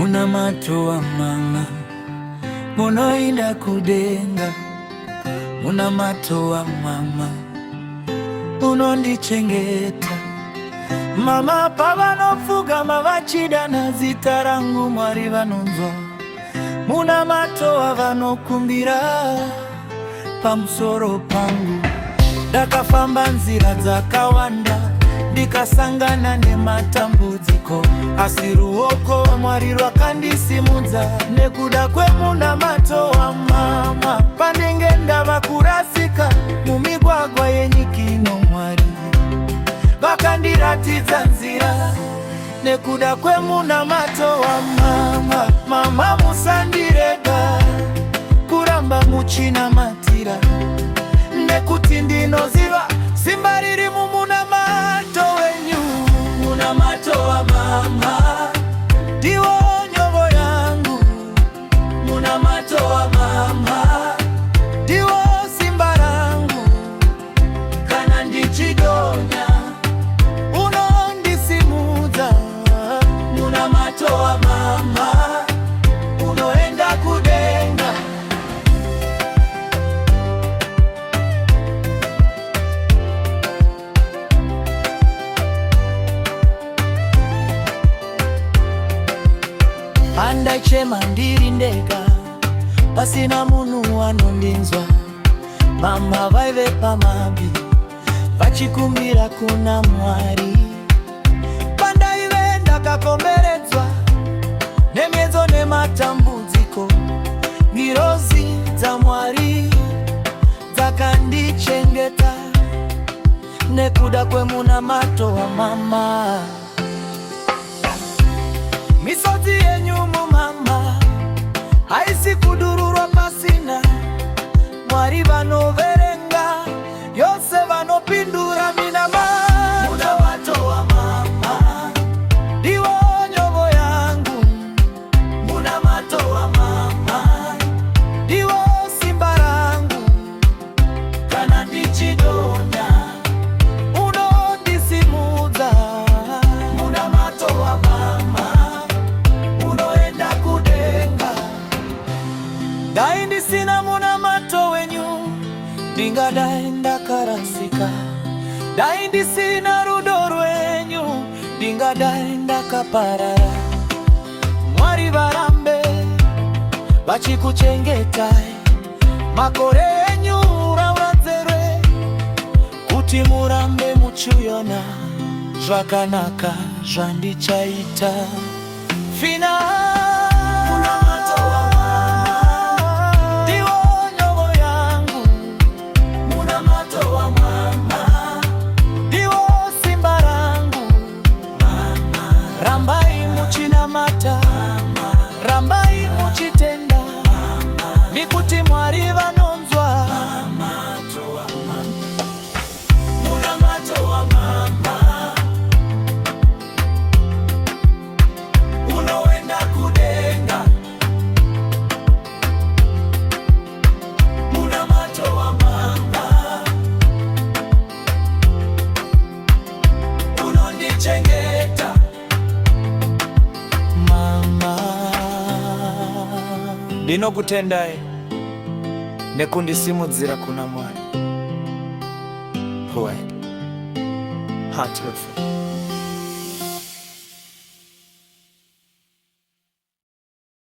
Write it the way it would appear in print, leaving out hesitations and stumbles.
Muna mato wa mama munoinda kudenga. Muna mato wa mama munondichengeta. Mama pavanofuga mavachida na zitarangu mwari vanonzwa. Muna mato wa vanokumbira pamusoro pangu. Ndakafamba nzira dzakawanda ndikasangana nematambudziko, asi ruoko Mwari rwakandisimudza. Nekuda kwemuna mato wa mama pandenge ndava kurasika mumigwagwa yenyika, Mwari vakandiratidza nzira. Nekuda kwemuna mato wa mama, mama musandirega kuramba muchinamatira. Nekuti ndinoziva simba riri mumuna mato wenyu. Muna mato wa mama ndiwo nyovo yangu. Muna mato wa mama ndiwo simba rangu. Kana ndichidonya unondisimudza. Muna mato wa mama unoenda kudenga. Andaichema ndiri ndega pasina munhu anondinzwa. Mama vaive pamabvi vachikumbira kuna Mwari. Pandaive ndakakomberedzwa nemiedzo nematambudziko, ngirozi dzaMwari dzakandichengeta. Nekuda kwemuna mato wa mama, misodzi yenyu mama haisi kudururwa pasina. Mwari vanoverenga yose vanopindura minama. Muna mato wa mama ndiwo nyovo yangu. Muna mato wa mama ndiwo simba rangu. Kana ndichidonya unondisimudza. Muna mato wa mama unoenda kudenga. Dai ndisina muna mato wenyu ndingadai ndakarasika. Dai ndisina rudo rwenyu ndingadai ndakaparara. Mwari varambe vachikuchengetai. Makore enyu ravadzerwe kuti murambe muchiona zvakanaka zvandichaita. Fina rambai muchinamata, rambai muchitenda. Nikuti Mwari vanonzwa. Muna mato wa mama unoenda kudenga. Muna mato wa mama unondichengeta. Ndinokutendai nekundisimudzira kuna Mwari. Heart of